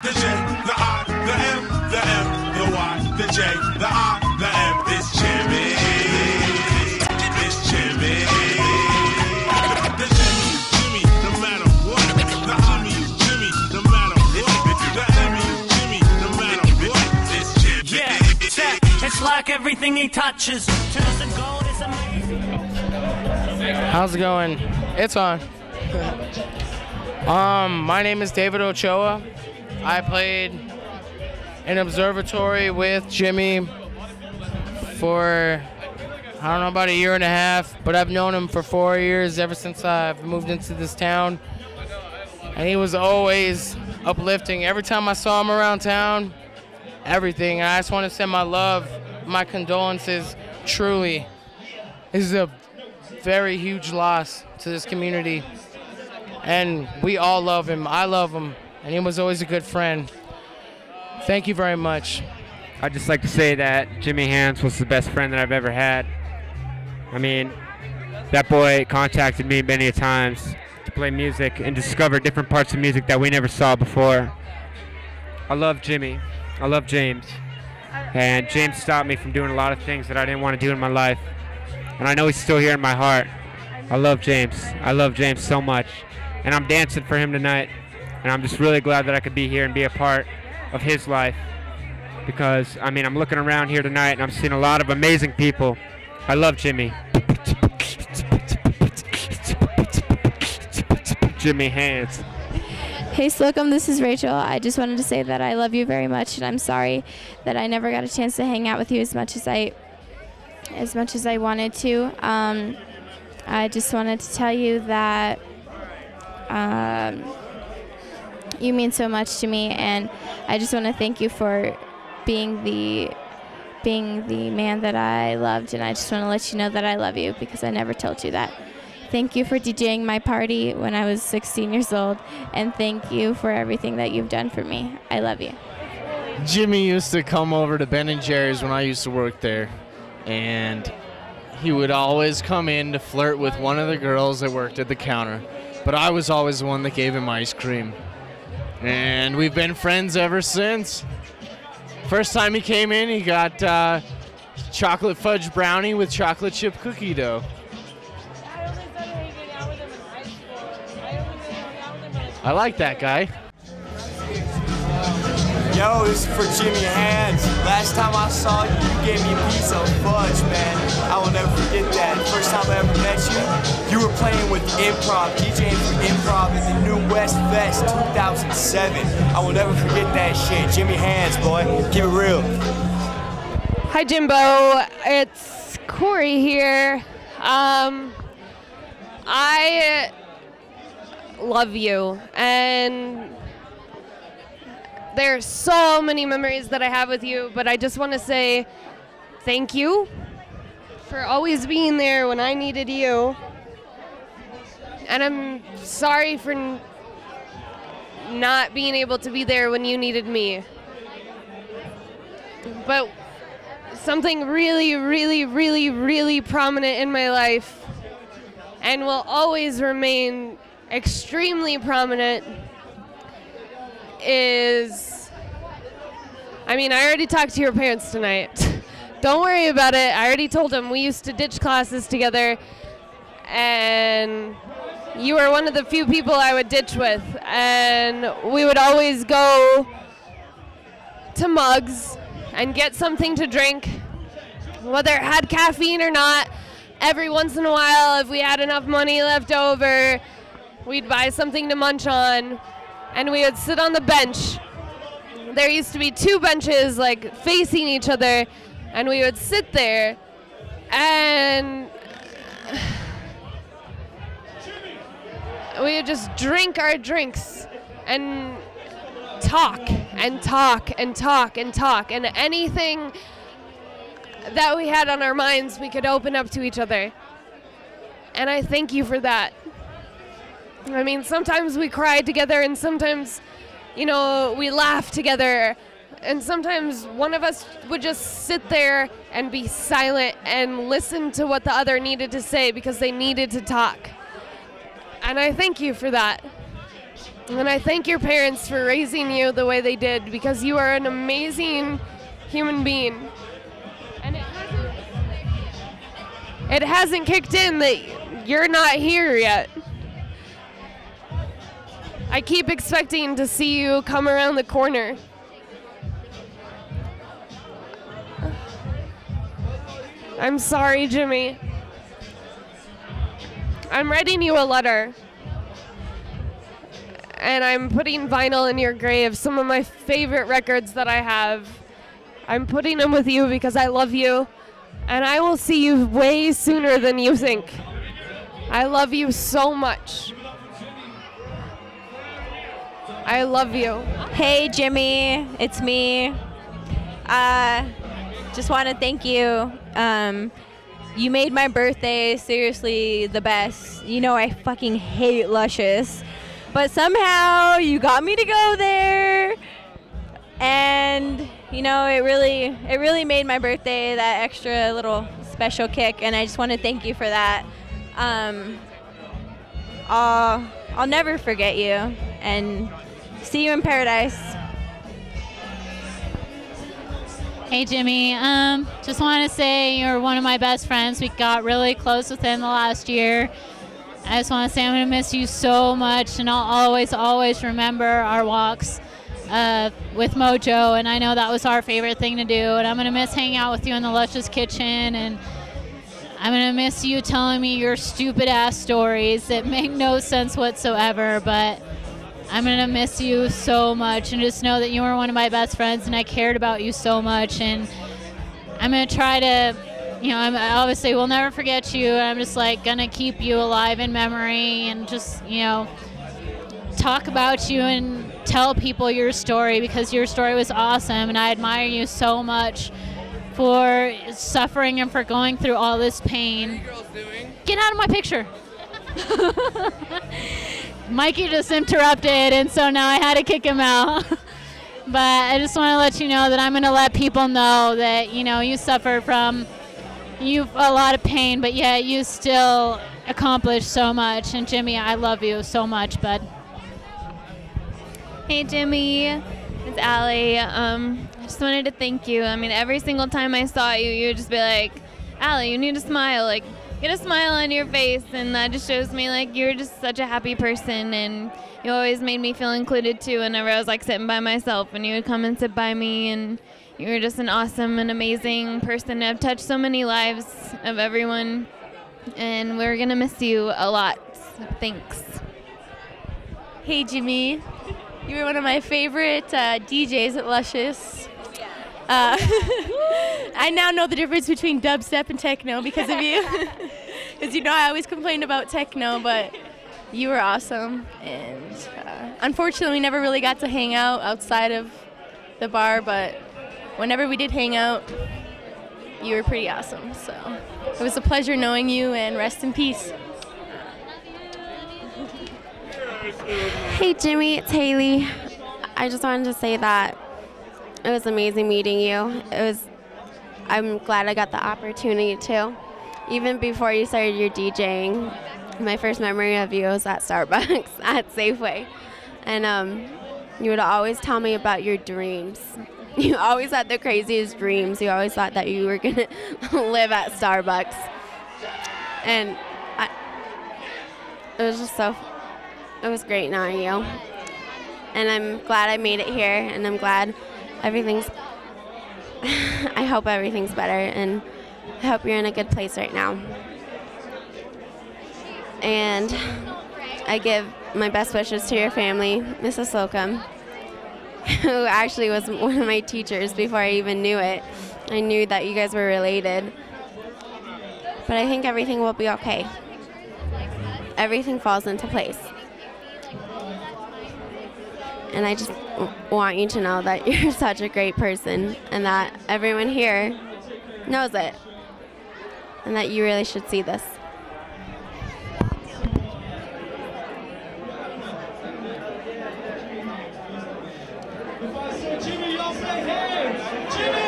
The J, the I, the M, the M, the Y, the J, the I, the M. It's Jimmy. It's Jimmy. The Jimmy is Jimmy, no matter what. The Jimmy is Jimmy, no matter what. The Emmy is Jimmy, no matter what. It's Jimmy. Yeah, check. It's like everything he touches turns to gold. It's amazing. How's it going? It's on. My name is David Ochoa. I played in observatory with Jimmy for, I don't know, about a year and a half, but I've known him for 4 years, ever since I've moved into this town. And he was always uplifting. Every time I saw him around town, everything. And I just want to send my love, my condolences, truly. This is a very huge loss to this community. And we all love him. I love him. And he was always a good friend. Thank you very much. I'd just like to say that Jimmy Hands was the best friend that I've ever had. I mean, that boy contacted me many times to play music and discover different parts of music that we never saw before. I love Jimmy. I love James. And James stopped me from doing a lot of things that I didn't want to do in my life. And I know he's still here in my heart. I love James. I love James so much. And I'm dancing for him tonight. And I'm just really glad that I could be here and be a part of his life. Because, I mean, I'm looking around here tonight and I'm seeing a lot of amazing people. I love Jimmy. Jimmy Hands. Hey Slocomb, this is Rachel. I just wanted to say that I love you very much, and I'm sorry that I never got a chance to hang out with you as much as I wanted to. I just wanted to tell you that you mean so much to me, and I just want to thank you for being the man that I loved, and I just want to let you know that I love you because I never told you that. Thank you for DJing my party when I was 16 years old, and thank you for everything that you've done for me. I love you. Jimmy used to come over to Ben & Jerry's when I used to work there, and he would always come in to flirt with one of the girls that worked at the counter, but I was always the one that gave him ice cream. And we've been friends ever since. First time he came in, he got chocolate fudge brownie with chocolate chip cookie dough. I like that guy. Yo, this is for Jimmy Hands. Last time I saw you, you gave me a piece of fudge, man. I will never forget that. First time I ever met you, you were playing with Improv, DJing for Improv at the New West Fest 2007. I will never forget that shit. Jimmy Hands, boy. Keep it real. Hi, Jimbo. It's Corey here. I love you, and there's so many memories that I have with you, but I just want to say thank you for always being there when I needed you, and I'm sorry for not being able to be there when you needed me. But something really, really, really, really prominent in my life and will always remain extremely prominent is, I mean, I already talked to your parents tonight. Don't worry about it. I already told them we used to ditch classes together, and you were one of the few people I would ditch with, and we would always go to Mugs and get something to drink, whether it had caffeine or not. Every once in a while, if we had enough money left over, we'd buy something to munch on, and we would sit on the bench. There used to be two benches, like, facing each other, and we would sit there, and we would just drink our drinks and talk and talk and talk and talk, and anything that we had on our minds, we could open up to each other. And I thank you for that. I mean, sometimes we cried together, and sometimes, you know, we laughed together, and sometimes one of us would just sit there and be silent and listen to what the other needed to say because they needed to talk. And I thank you for that. And I thank your parents for raising you the way they did, because you are an amazing human being. And it hasn't kicked in that you're not here yet. I keep expecting to see you come around the corner. I'm sorry, Jimmy. I'm writing you a letter. And I'm putting vinyl in your grave, some of my favorite records that I have. I'm putting them with you because I love you. And I will see you way sooner than you think. I love you so much. I love you. Hey, Jimmy, it's me. Just want to thank you. You made my birthday seriously the best. You know I fucking hate Luscious, but somehow you got me to go there, and you know it really made my birthday that extra little special kick, and I just want to thank you for that. I'll never forget you, and see you in paradise. Hey Jimmy, just want to say you're one of my best friends. We got really close within the last year. I just want to say I'm going to miss you so much, and I'll always remember our walks with Mojo, and I know that was our favorite thing to do, and I'm going to miss hanging out with you in the Luscious kitchen, and I'm going to miss you telling me your stupid ass stories that make no sense whatsoever, but I'm going to miss you so much, and just know that you were one of my best friends, and I cared about you so much, and I'm going to try to, you know, I obviously will never forget you, and I'm just like going to keep you alive in memory, and just, you know, talk about you and tell people your story, because your story was awesome, and I admire you so much for suffering and for going through all this pain. Get out of my picture. Mikey just interrupted, and so now I had to kick him out. But I just want to let you know that I'm going to let people know that, you know, you suffered from a lot of pain, but yet you still accomplished so much. And Jimmy, I love you so much, bud. Hey Jimmy, it's Allie. I just wanted to thank you. I mean, every single time I saw you, you would just be like, Allie, you need to smile. Like, get a smile on your face, and that just shows me like you're just such a happy person, and you always made me feel included too whenever I was like sitting by myself, and you would come and sit by me, and you were just an awesome and amazing person. I've touched so many lives of everyone, and we're gonna miss you a lot. So thanks. Hey Jimmy, you were one of my favorite DJs at Luscious. I now know the difference between dubstep and techno because of you. Because you know I always complained about techno, but you were awesome. And unfortunately, we never really got to hang out outside of the bar, but whenever we did hang out, you were pretty awesome. So it was a pleasure knowing you, and rest in peace. Hey Jimmy, it's Haley. I just wanted to say that it was amazing meeting you. I'm glad I got the opportunity to. Even before you started your DJing, my first memory of you was at Starbucks at Safeway. And you would always tell me about your dreams. You always had the craziest dreams. You always thought that you were going to live at Starbucks. And it was just it was great knowing you. And I'm glad I made it here, and I'm glad I hope everything's better, and I hope you're in a good place right now. And I give my best wishes to your family, Mrs. Slocomb, who actually was one of my teachers before I even knew it. I knew that you guys were related. But I think everything will be okay. Everything falls into place. And I just want you to know that you're such a great person, and that everyone here knows it, and that you really should see this. Jimmy, y'all say hey! Jimmy!